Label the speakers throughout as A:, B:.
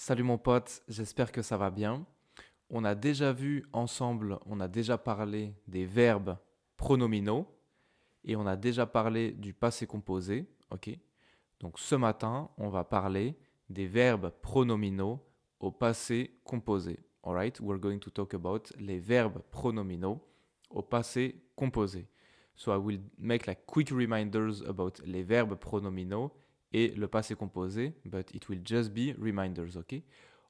A: Salut mon pote, j'espère que ça va bien. On a déjà vu ensemble, on a déjà parlé des verbes pronominaux et on a déjà parlé du passé composé, ok? Donc ce matin, on va parler des verbes pronominaux au passé composé. Alright, we're going to talk about les verbes pronominaux au passé composé. So I will make like quick reminders about les verbes pronominaux et le passé composé, but it will just be reminders, okay?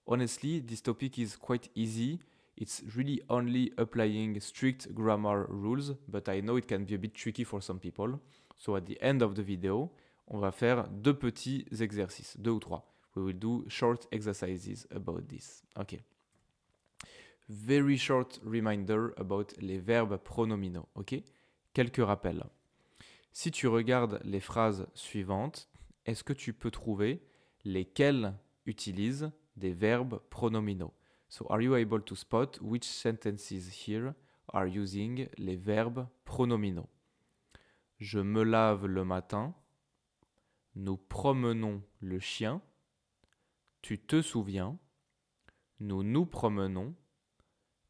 A: Honestly, this topic is quite easy. It's really only applying strict grammar rules, but I know it can be a bit tricky for some people. So at the end of the video, on va faire deux petits exercices, deux ou trois. We will do short exercises about this. Okay. Very short reminder about les verbes pronominaux. Ok. Quelques rappels. Si tu regardes les phrases suivantes, est-ce que tu peux trouver lesquelles utilisent des verbes pronominaux? So, are you able to spot which sentences here are using les verbes pronominaux? Je me lave le matin. Nous promenons le chien. Tu te souviens. Nous nous promenons.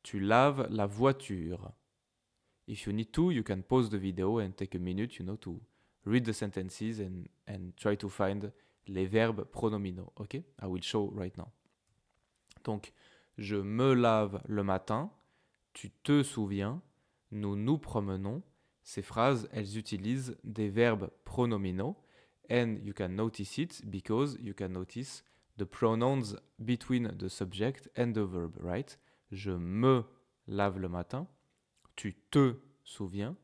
A: Tu laves la voiture. If you need to, you can pause the video and take a minute, to read the sentences and try to find les verbes pronominaux. Ok? I will show right now. Donc, je me lave le matin. Tu te souviens. Nous nous promenons. Ces phrases, elles utilisent des verbes pronominaux. And you can notice it because you can notice the pronouns between the subject and the verb, right? Je me lave le matin. Tu te souviens.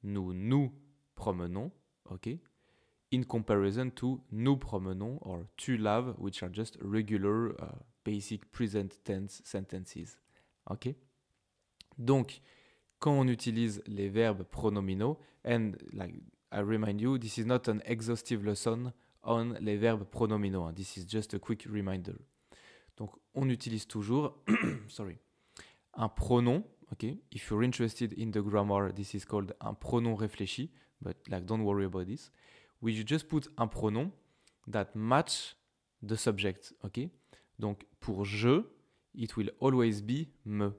A: Nous nous promenons, ok? In comparison to nous promenons or tu laves, which are just regular basic present tense sentences, ok? Donc, quand on utilise les verbes pronominaux, and like I remind you, this is not an exhaustive lesson on les verbes pronominaux. This is just a quick reminder. Donc, on utilise toujours sorry, un pronom. Okay, if you're interested in the grammar, this is called un pronom réfléchi, but like don't worry about this. We just put un pronom that match the subject. Okay, donc pour je, it will always be me.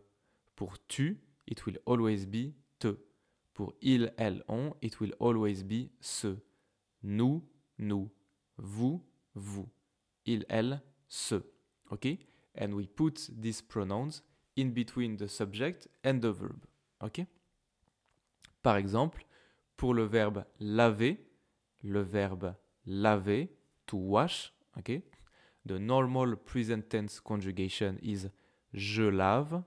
A: Pour tu, it will always be te. Pour il, elle, on, it will always be ce. Nous, nous. Vous, vous. Il, elle, ce. Okay, and we put these pronouns in between the subject and the verb. Ok? Par exemple, pour le verbe laver, to wash, ok? The normal present tense conjugation is je lave,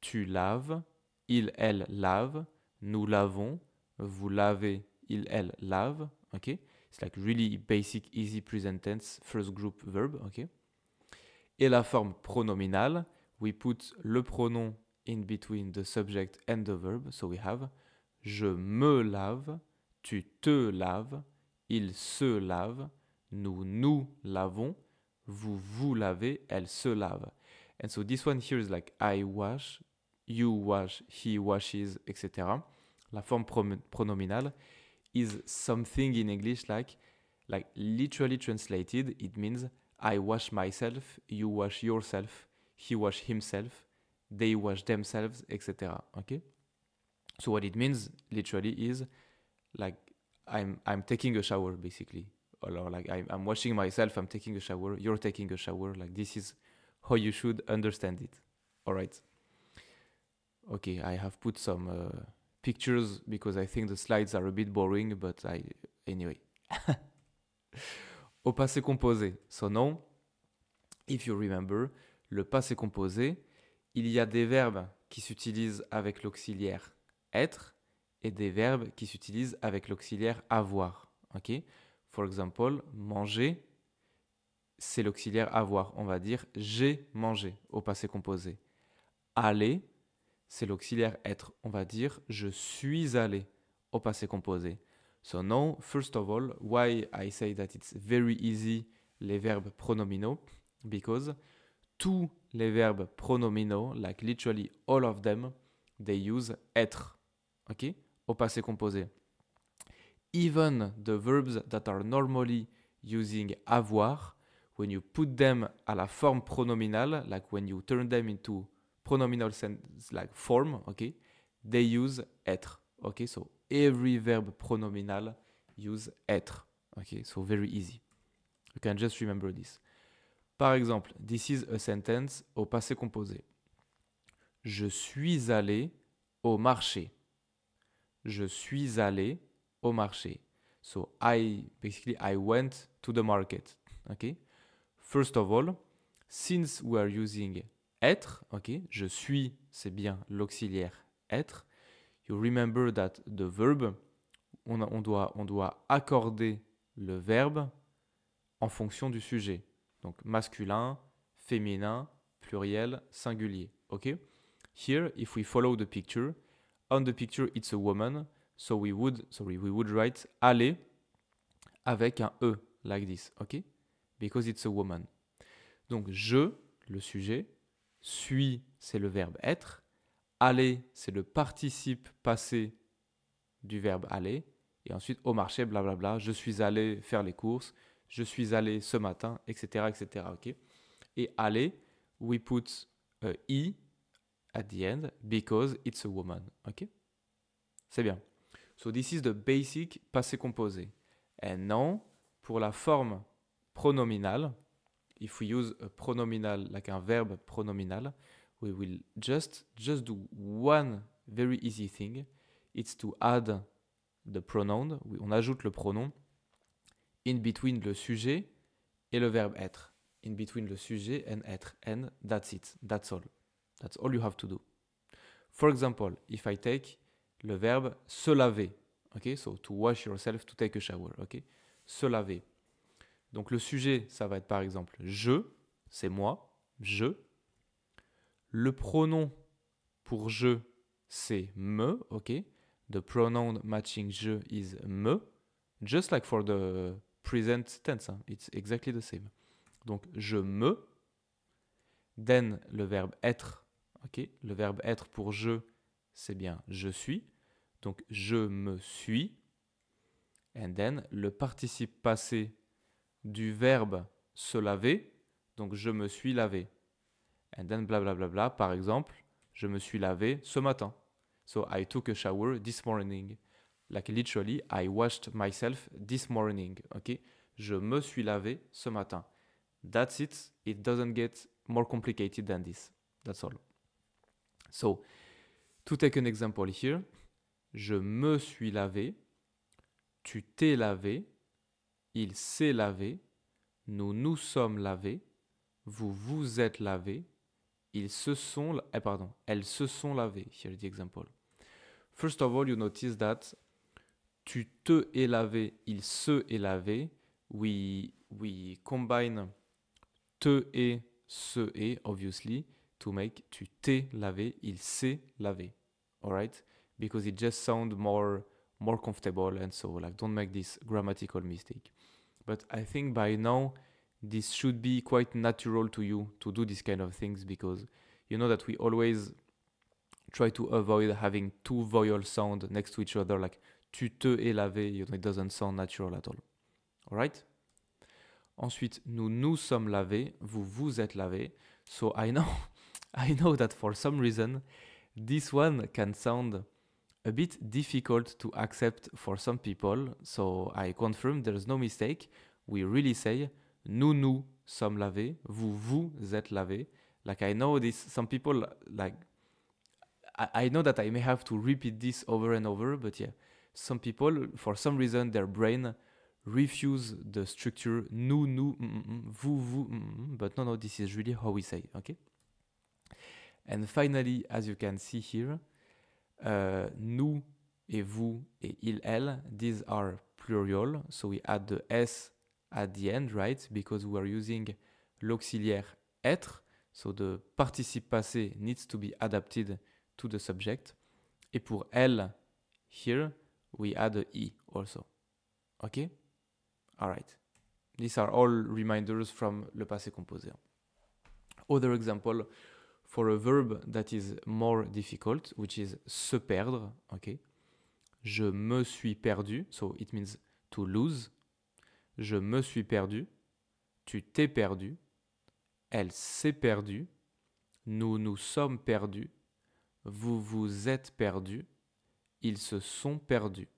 A: tu laves, il, elle lave, nous lavons, vous lavez, il, elle lave, ok? It's like really basic, easy present tense, first group verb, ok? Et la forme pronominale, we put le pronom in between the subject and the verb. So we have je me lave, tu te laves, il se lave, nous nous lavons, vous vous lavez, elle se lave. And so this one here is like I wash, you wash, he washes, etc. La forme pronominale is something in English like literally translated, it means I wash myself, you wash yourself, he wash himself, they wash themselves, etc. Okay? So what it means literally is like I'm taking a shower basically. Or like I'm washing myself, I'm taking a shower, you're taking a shower. Like this is how you should understand it. All right. Okay, I have put some pictures because I think the slides are a bit boring, but anyway. Au passé composé. So now, if you remember, le passé composé, il y a des verbes qui s'utilisent avec l'auxiliaire être et des verbes qui s'utilisent avec l'auxiliaire avoir. Ok? For example, manger, c'est l'auxiliaire avoir. On va dire j'ai mangé au passé composé. Aller, c'est l'auxiliaire être. On va dire je suis allé au passé composé. So now, first of all, why I say that it's very easy les verbes pronominaux, because tous les verbes pronominaux, like literally all of them, they use être, ok, au passé composé. Even the verbs that are normally using avoir, when you put them à la forme pronominale, like when you turn them into pronominal sense, like form, okay, they use être. Okay, so every verb pronominal use être. Okay, so very easy. You can just remember this. Par exemple, this is a sentence au passé composé. Je suis allé au marché. Je suis allé au marché. So basically I went to the market. Okay. First of all, since we are using être, okay, je suis, c'est bien l'auxiliaire être. You remember that the verb, on doit accorder le verbe en fonction du sujet. Donc masculin, féminin, pluriel, singulier. Okay? Here, if we follow the picture, on the picture it's a woman, so we would write aller avec un E, like this, okay? Because it's a woman. Donc je, le sujet, suis, c'est le verbe être, aller, c'est le participe passé du verbe aller, et ensuite au marché, blablabla, je suis allé faire les courses, je suis allé ce matin, etc., etc., ok? Et aller, we put a E at the end because it's a woman, ok? C'est bien. So this is the basic passé composé. And now, pour la forme pronominale, if we use a pronominal, like un verbe pronominal, we will just do one very easy thing. It's to add the pronoun. On ajoute le pronom in between le sujet et le verbe être. In between le sujet and être. And that's it. That's all. That's all you have to do. For example, if I take le verbe se laver. Okay, so to wash yourself, to take a shower. Okay, se laver. Donc le sujet, ça va être par exemple je, c'est moi, je. Le pronom pour je, c'est me, ok. The pronoun matching je is me, just like for the present tense, hein. It's exactly the same. Donc je me. Then le verbe être, ok. Le verbe être pour je, c'est bien je suis. Donc je me suis. And then le participe passé du verbe se laver, donc je me suis lavé. And then blablabla, bla bla bla, par exemple, je me suis lavé ce matin. So I took a shower this morning. Like literally, I washed myself this morning. Okay? Je me suis lavé ce matin. That's it. It doesn't get more complicated than this. That's all. So, to take an example here, je me suis lavé, tu t'es lavé, il s'est lavé, nous nous sommes lavés, vous vous êtes lavés, elles se sont lavés. Here the example. First of all, you notice that tu te es lavé, il se est lavé. We combine te et se et, obviously, to make tu t'es lavé, il s'est lavé. Alright? Because it just sounds more comfortable, and so like don't make this grammatical mistake. But I think by now this should be quite natural to you to do this kind of things, because you know that we always try to avoid having two vowel sound next to each other, like tu te es lavé, you know, it doesn't sound natural at all. Alright? Ensuite, nous nous sommes lavés, vous vous êtes lavés. So I know that for some reason, this one can sound a bit difficult to accept for some people. So I confirm there's no mistake. We really say nous nous sommes lavés, vous vous êtes lavés. Like I know this, some people like, I know that I may have to repeat this over and over, but yeah, some people, for some reason, their brain refuse the structure nous, nous, vous, vous, but no, this is really how we say, okay? And finally, as you can see here, nous et vous et il, elle, these are plural, so we add the S at the end, right? Because we are using l'auxiliaire être, so the participe passé needs to be adapted to the subject. Et pour elle, here, we add a E also. Okay? Alright. These are all reminders from le passé composé. Other example for a verb that is more difficult, which is se perdre. Okay? Je me suis perdu, so it means to lose. Je me suis perdu. Tu t'es perdu. Elle s'est perdue. Nous nous sommes perdus. Vous vous êtes perdus. Ils se sont perdus.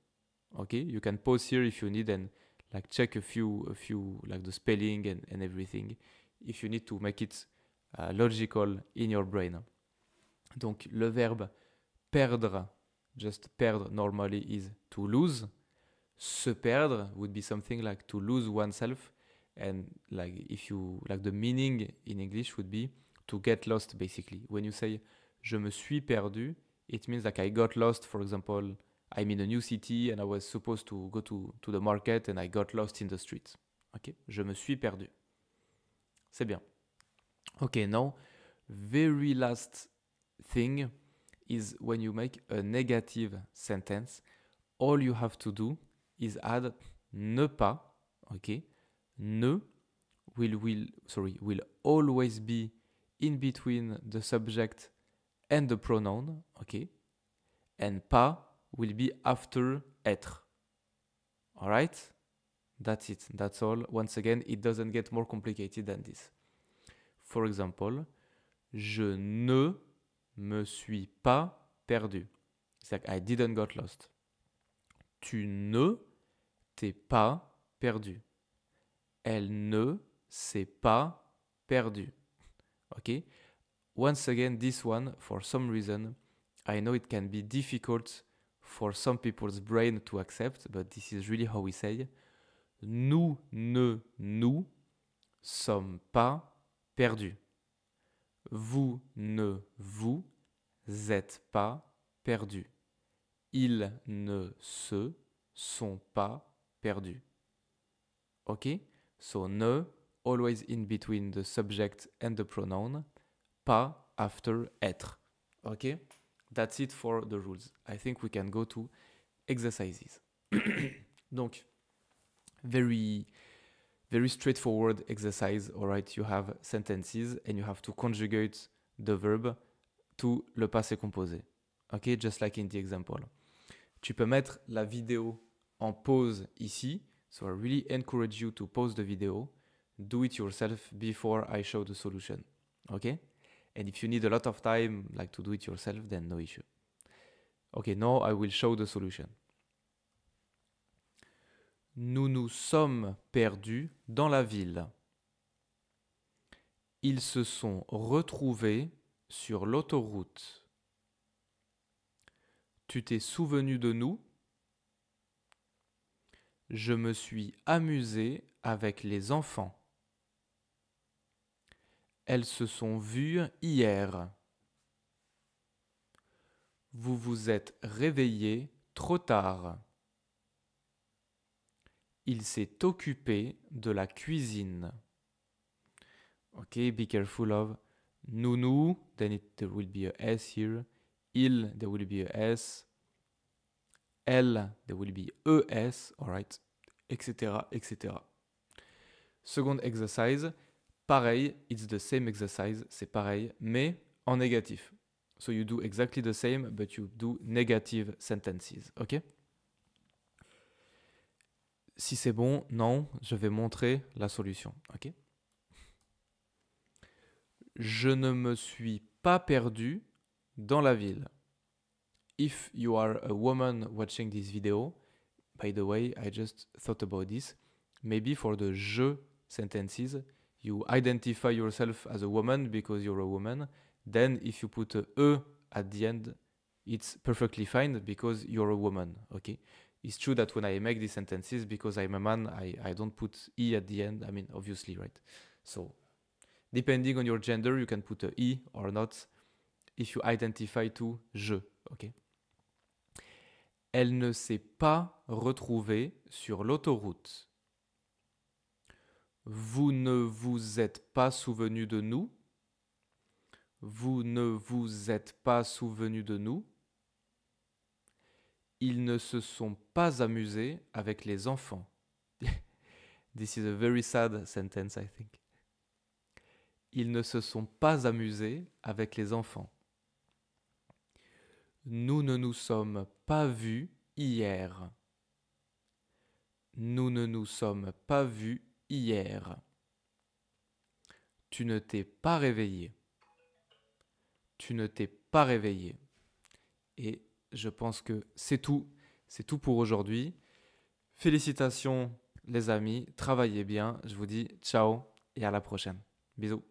A: Okay, you can pause here if you need and like check a few like the spelling and everything if you need to make it logical in your brain. Donc le verbe perdre, just perdre normally is to lose. Se perdre would be something like to lose oneself, and like if you like the meaning in English would be to get lost basically. When you say je me suis perdu, it means like I got lost. For example, I'm in a new city and I was supposed to go to the market and I got lost in the streets. Okay, je me suis perdu. C'est bien. Okay, now very last thing is when you make a negative sentence, all you have to do is add ne pas. Okay, ne will always be in between the subject and the pronoun. Okay, and pas will be after être. All right, that's it. That's all. Once again, it doesn't get more complicated than this. For example, je ne me suis pas perdu. It's like I didn't got lost. Tu ne t'es pas perdu. Elle ne s'est pas perdue. Okay? Once again, this one, for some reason, I know it can be difficult for some people's brain to accept, but this is really how we say. Nous ne nous sommes pas perdus. Vous ne vous êtes pas perdus. Ils ne se sont pas perdus. Okay? So ne, always in between the subject and the pronoun. Pas after être. Okay? That's it for the rules. I think we can go to exercises. Donc, very straightforward exercise. All right, you have sentences and you have to conjugate the verb to le passé composé. Okay, just like in the example. Tu peux mettre la vidéo en pause ici. So I really encourage you to pause the video. Do it yourself before I show the solution. Okay? And if you need a lot of time, like to do it yourself, then no issue. Okay, now I will show the solution. Nous nous sommes perdus dans la ville. Ils se sont retrouvés sur l'autoroute. Tu t'es souvenu de nous? Je me suis amusé avec les enfants. Elles se sont vues hier. Vous vous êtes réveillé trop tard. Il s'est occupé de la cuisine. Okay, be careful of nous, then there will be a S here. Il, there will be a S. Elle, there will be ES, alright, etc., etc. Second exercise, pareil, it's the same exercise, c'est pareil, mais en négatif. So you do exactly the same, but you do negative sentences, ok? Si c'est bon, non, je vais montrer la solution, ok? Je ne me suis pas perdu dans la ville. If you are a woman watching this video, by the way, I just thought about this. Maybe for the je sentences, you identify yourself as a woman because you're a woman. Then if you put a E at the end, it's perfectly fine because you're a woman, okay? It's true that when I make these sentences, because I'm a man, I don't put E at the end. I mean, obviously, right? So, depending on your gender, you can put a E or not if you identify to je, okay? Elle ne s'est pas retrouvée sur l'autoroute. Vous ne vous êtes pas souvenu de nous. Vous ne vous êtes pas souvenu de nous. Ils ne se sont pas amusés avec les enfants. This is a very sad sentence, I think. Ils ne se sont pas amusés avec les enfants. Nous ne nous sommes pas vus hier. Nous ne nous sommes pas vus hier. Tu ne t'es pas réveillé. Tu ne t'es pas réveillé. Et je pense que c'est tout. C'est tout pour aujourd'hui. Félicitations les amis. Travaillez bien. Je vous dis ciao et à la prochaine. Bisous.